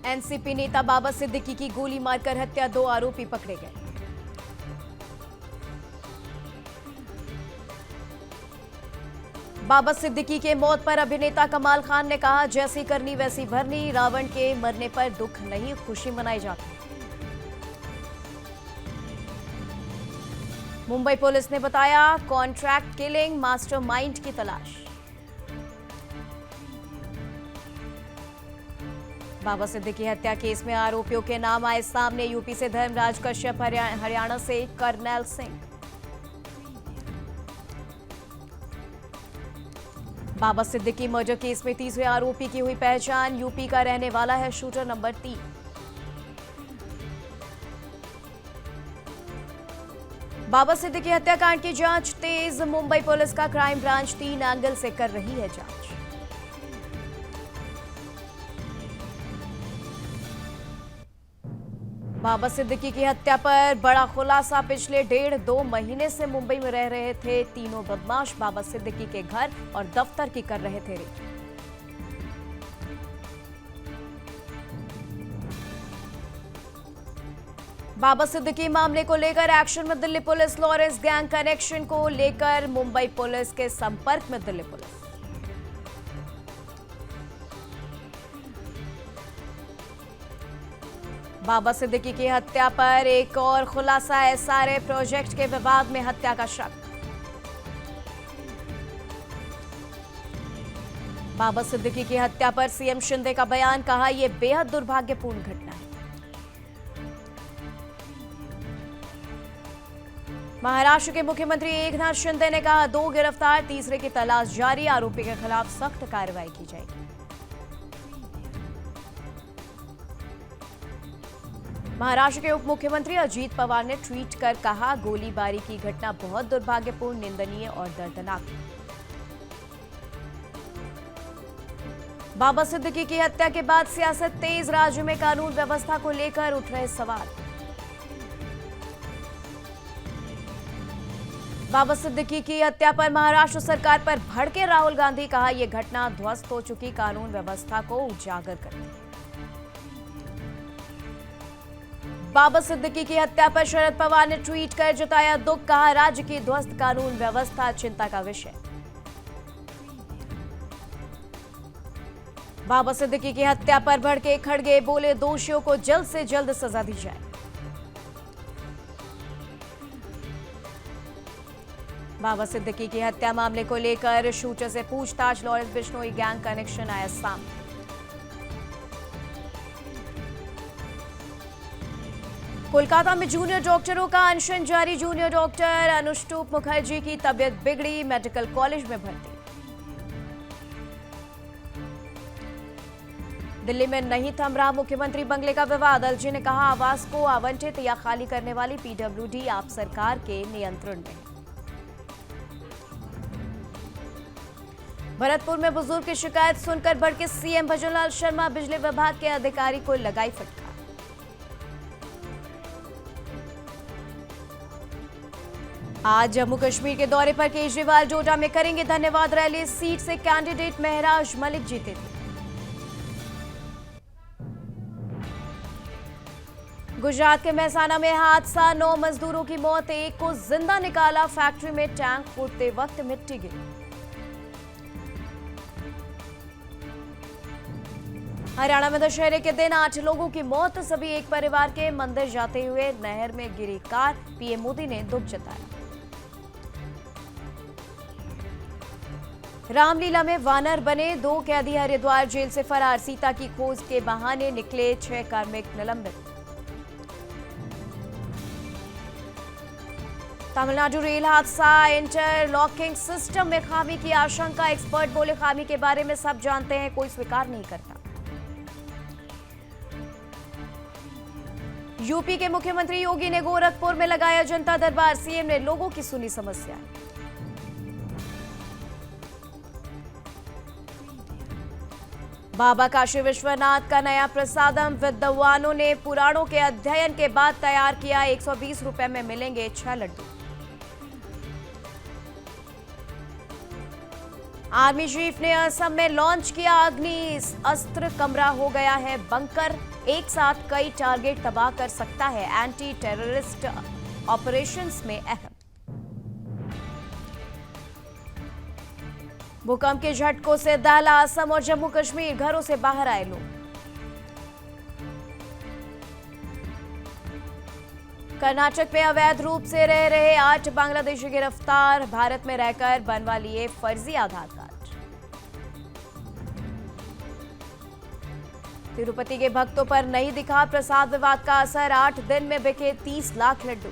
NCP नेता बाबा सिद्दीकी की गोली मारकर हत्या, 2 आरोपी पकड़े गए। बाबा सिद्दीकी के मौत पर अभिनेता कमाल खान ने कहा, जैसी करनी वैसी भरनी, रावण के मरने पर दुख नहीं, खुशी मनाई जाती। मुंबई पुलिस ने बताया, कॉन्ट्रैक्ट किलिंग मास्टरमाइंड की तलाश। बाबा सिद्दीकी हत्या केस में आरोपियों के नाम आए सामने। यूपी से धर्मराज कश्यप, हरियाणा से करनैल सिंह। बाबा सिद्दीकी मर्डर केस में तीसरे आरोपी की हुई पहचान। यूपी का रहने वाला है शूटर नंबर 3। बाबा सिद्दीकी हत्याकांड की जांच तेज। मुंबई पुलिस का क्राइम ब्रांच 3 एंगल से कर रही है जांच। बाबा सिद्दीकी की हत्या पर बड़ा खुलासा। पिछले 1.5-2 महीने से मुंबई में रह रहे थे तीनों बदमाश। बाबा सिद्दीकी के घर और दफ्तर की कर रहे थे रेड। बाबा सिद्दीकी मामले को लेकर एक्शन में Delhi police. Lawrence gang connection को लेकर मुंबई पुलिस के संपर्क में दिल्ली पुलिस। बाबा सिद्दीकी की हत्या पर एक और खुलासा। एसआरए प्रोजेक्ट के विवाद में हत्या का शक। बाबा सिद्दीकी की हत्या पर सीएम शिंदे का बयान। कहा, यह बेहद दुर्भाग्यपूर्ण घटना है। महाराष्ट्र के मुख्यमंत्री एकनाथ शिंदे ने कहा, 2 गिरफ्तार, तीसरे की तलाश जारी। आरोपी के खिलाफ सख्त कार्रवाई की जाएगी। महाराष्ट्र के उप मुख्यमंत्री अजीत पवार ने ट्वीट कर कहा, गोलीबारी की घटना बहुत दुर्भाग्यपूर्ण, निंदनीय और दर्दनाक है। बाबा सिद्दीकी की हत्या के बाद सियासत तेज। राज्य में कानून व्यवस्था को लेकर उठ रहे सवाल। बाबा सिद्दीकी की हत्या पर महाराष्ट्र सरकार पर भड़के राहुल गांधी। कहा, यह घटना ध्वस्त हो चुकी कानून व्यवस्था को उजागर करती है। बाबा सिद्दीकी की हत्या पर शरद पवार ने ट्वीट कर जताया दुख। कहा, राज्य की ध्वस्त कानून व्यवस्था चिंता का विषय। बाबा सिद्दीकी की हत्या पर भड़के खड़गे। बोले, दोषियों को जल्द से जल्द सजा दी जाए। बाबा सिद्दीकी की हत्या मामले को लेकर शूटर से पूछताछ। लॉरेंस बिश्नोई गैंग कनेक्शन आया सामने। कोलकाता में जूनियर डॉक्टरों का अनशन जारी। जूनियर डॉक्टर अनुष्टुप मुखर्जी की तबीयत बिगड़ी, मेडिकल कॉलेज में भर्ती। दिल्ली में नहीं थम रहा मुख्यमंत्री बंगले का विवाद। एलजी ने कहा, आवास को आवंटित या खाली करने वाली पीडब्ल्यूडी आप सरकार के नियंत्रण में है। भरतपुर में बुजुर्ग की शिकायत सुनकर भड़के सीएम भजनलाल शर्मा। बिजली विभाग के अधिकारी को लगाई फटकार। आज जम्मू कश्मीर के दौरे पर केजरीवाल डोडा में करेंगे धन्यवाद रैली। सीट से कैंडिडेट महराज मलिक जीते थे। गुजरात के मेहसाना में हादसा, 9 मजदूरों की मौत, एक को जिंदा निकाला। फैक्ट्री में टैंक फूटते वक्त मिट्टी गिरी। हरियाणा में दशहरे के दिन 8 लोगों की मौत, सभी एक परिवार के। मंदिर जाते हुए नहर में गिरी कार। पीएम मोदी ने दुख जताया। रामलीला में वानर बने 2 कैदी हरिद्वार जेल से फरार। सीता की खोज के बहाने निकले 6 कार्मिक निलंबित। तमिलनाडु रेल हादसा, इंटरलॉकिंग सिस्टम में खामी की आशंका। एक्सपर्ट बोले, खामी के बारे में सब जानते हैं, कोई स्वीकार नहीं करता। यूपी के मुख्यमंत्री योगी ने गोरखपुर में लगाया जनता दरबार। सीएम ने लोगों की सुनी समस्या। बाबा काशी विश्वनाथ का नया प्रसादम विद्वानों ने पुराणों के अध्ययन के बाद तैयार किया। 120 रुपए में मिलेंगे 6 लड्डू। आर्मी चीफ ने असम में लॉन्च किया अग्नि अस्त्र। कमरा हो गया है बंकर। एक साथ कई टारगेट तबाह कर सकता है। एंटी टेररिस्ट ऑपरेशंस में अहम। भूकंप के झटकों से दहला असम और जम्मू कश्मीर, घरों से बाहर आए लोग। कर्नाटक में अवैध रूप से रह रहे 8 बांग्लादेशी गिरफ्तार, भारत में रहकर बनवा लिए फर्जी आधार कार्ड। तिरुपति के भक्तों पर नहीं दिखा प्रसाद विवाद का असर, 8 दिन में बिके 30 लाख लड्डू।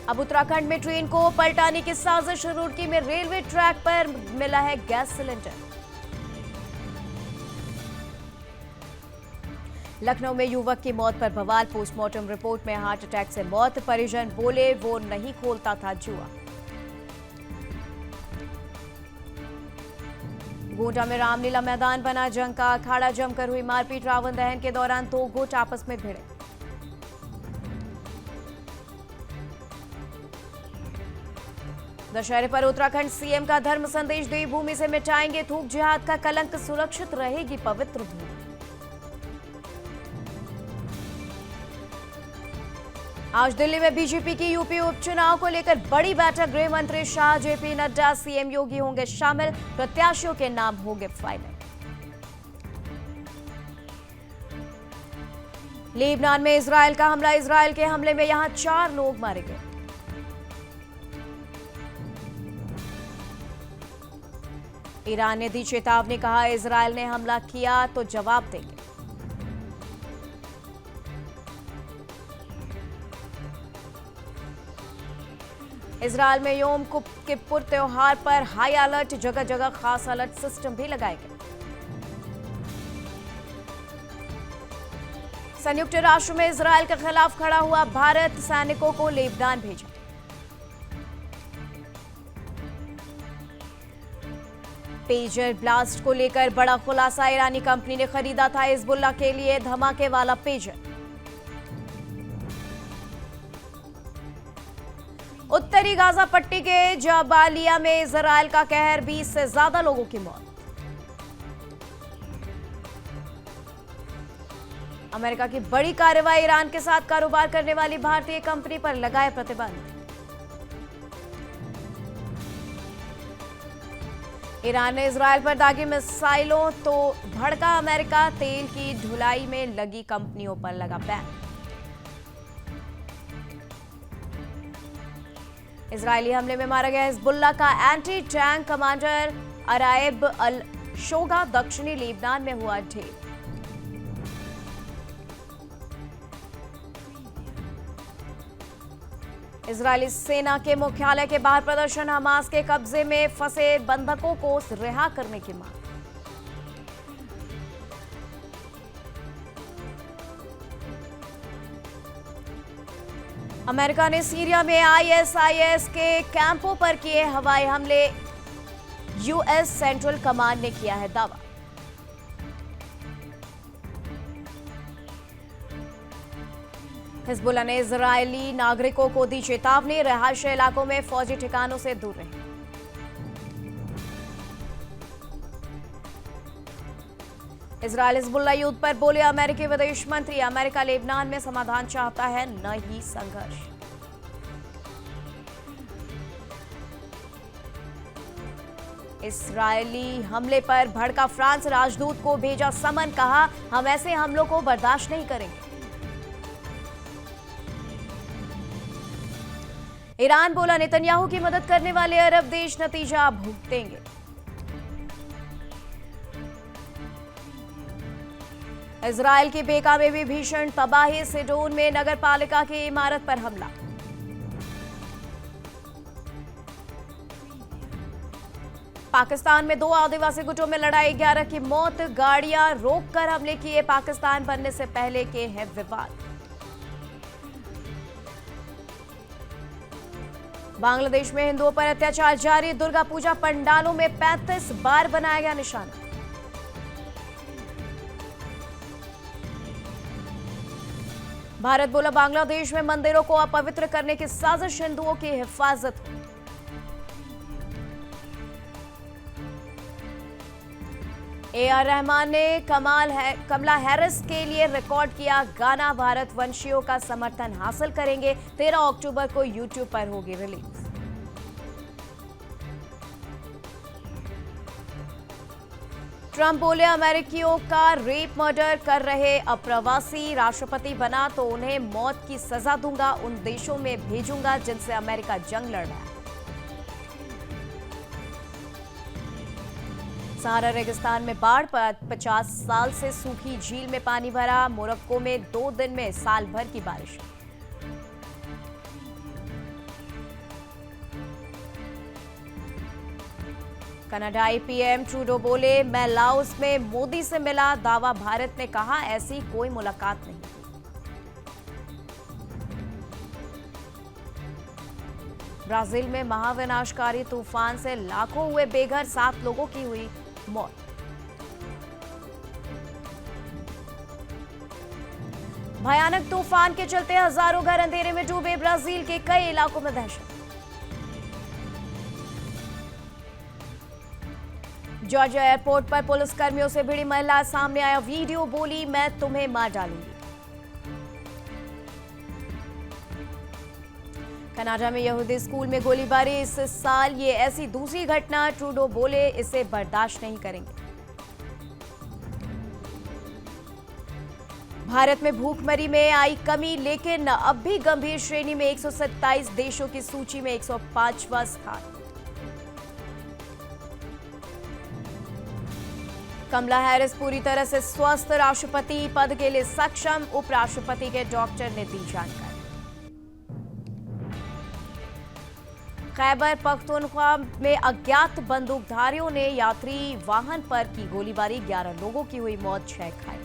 अब उत्तराखंड में ट्रेन को पलटाने की साजिश, रुड़की में रेलवे ट्रैक पर मिला है गैस सिलेंडर। लखनऊ में युवक की मौत पर बवाल, पोस्टमार्टम रिपोर्ट में हार्ट अटैक से मौत, परिजन बोले वो नहीं खोलता था जुआ। गोंडा में रामलीला मैदान बना जंग का अखाड़ा, जमकर हुई मारपीट, रावण दहन के दौरान 2 गुट आपस में भिड़े। दशहरे पर उत्तराखंड सीएम का धर्म संदेश, देवभूमि से मिटाएंगे थूक जिहाद का कलंक, सुरक्षित रहेगी पवित्र भूमि। आज दिल्ली में बीजेपी की यूपी उपचुनाव को लेकर बड़ी बैठक, गृह मंत्री शाह, जेपी नड्डा, सीएम योगी होंगे शामिल, प्रत्याशियों के नाम होंगे फाइनल। लेबनान में इजरायल का हमला, इजरायल के हमले में यहां 4 लोग मारे गए। ईरान ने दी चेतावनी, कहा इजरायल ने हमला किया तो जवाब देंगे। इजरायल में योम किप्पुर त्योहार पर हाई अलर्ट, जगह जगह खास अलर्ट सिस्टम भी लगाए गए। संयुक्त राष्ट्र में इजरायल के खिलाफ खड़ा हुआ भारत, सैनिकों को लेबनान भेजा। पेजर ब्लास्ट को लेकर बड़ा खुलासा, ईरानी कंपनी ने खरीदा था हिजबुल्लाह के लिए धमाके वाला पेजर। उत्तरी गाजा पट्टी के जबालिया में इजरायल का कहर, 20 से ज्यादा लोगों की मौत। अमेरिका की बड़ी कार्रवाई, ईरान के साथ कारोबार करने वाली भारतीय कंपनी पर लगाए प्रतिबंध। ईरान ने इजरायल पर दागी मिसाइलों तो भड़का अमेरिका, तेल की ढुलाई में लगी कंपनियों पर लगा बैन। इजरायली हमले में मारा गया हिजबुल्लाह का एंटी टैंक कमांडर अराइब अल शोगा, दक्षिणी लेबनान में हुआ ढेर। इजरायली सेना के मुख्यालय के बाहर प्रदर्शन, हमास के कब्जे में फंसे बंधकों को रिहा करने की मांग। अमेरिका ने सीरिया में आईएसआईएस के कैंपों पर किए हवाई हमले, यूएस सेंट्रल कमांड ने किया है दावा। हिजबुल्लाह ने इजरायली नागरिकों को दी चेतावनी, रिहायशी इलाकों में फौजी ठिकानों से दूर रहें। इजरायल हिजबुल्लाह युद्ध पर बोले अमेरिकी विदेश मंत्री, अमेरिका लेबनान में समाधान चाहता है, न ही संघर्ष। इस्राएली हमले पर भड़का फ्रांस, राजदूत को भेजा समन, कहा हम ऐसे हमलों को बर्दाश्त नहीं करेंगे। ईरान बोला नेतन्याहू की मदद करने वाले अरब देश नतीजा भुगतेंगे। इजरायल की बेका में भी भीषण तबाही, सिडोन में नगरपालिका की इमारत पर हमला। पाकिस्तान में 2 आदिवासी गुटों में लड़ाई, 11 की मौत, गाड़ियां रोककर हमले किए, पाकिस्तान बनने से पहले के हैं विवाद। बांग्लादेश में हिंदुओं पर अत्याचार जारी, दुर्गा पूजा पंडालों में 35 बार बनाया गया निशाना। भारत बोला बांग्लादेश में मंदिरों को अपवित्र करने की साजिश, हिंदुओं की हिफाजत हो। ए.आर. रहमान ने कमला हैरिस के लिए रिकॉर्ड किया गाना। भारतवंशियों का समर्थन हासिल करेंगे। 13 अक्टूबर को यूट्यूब पर होगी रिलीज। ट्रंप बोले अमेरिकियों का रेप मर्डर कर रहे अप्रवासी राष्ट्रपति बना तो उन्हें मौत की सजा दूंगा, उन देशों में भेजूंगा जिनसे अमेरिका जंग लड़ रहा है। सहारा रेगिस्तान में बाढ़ पर 50 साल से सूखी झील में पानी भरा। मोरक्को में 2 दिन में साल भर की बारिश। कनाडाई पीएम ट्रूडो बोले मैं लाओस में मोदी से मिला। दावा भारत ने कहा ऐसी कोई मुलाकात नहीं। ब्राजील में महाविनाशकारी तूफान से लाखों हुए बेघर, 7 लोगों की हुई मौत। भयानक तूफान के चलते हजारों घर अंधेरे में डूबे। ब्राजील के कई इलाकों में दहशत। जॉर्जिया एयरपोर्ट पर पुलिसकर्मियों से भिड़ी महिला, सामने आया वीडियो, बोली मैं तुम्हें मार डालूंगी। कनाडा में यहूदी स्कूल में गोलीबारी इस साल ये ऐसी दूसरी घटना। ट्रूडो बोले इसे बर्दाश्त नहीं करेंगे। भारत में भूखमरी में आई कमी, लेकिन अब भी गंभीर श्रेणी में 127 देशों की सूची में 105वां स्थान। कमला हैरिस पूरी तरह से स्वस्थ, राष्ट्रपति पद के लिए सक्षम, उपराष्ट्रपति के डॉक्टर ने दी जानकारी। खैबर पख्तूनख्वा में अज्ञात बंदूकधारियों ने यात्री वाहन पर की गोलीबारी। 11 लोगों की हुई मौत, 6 घायल।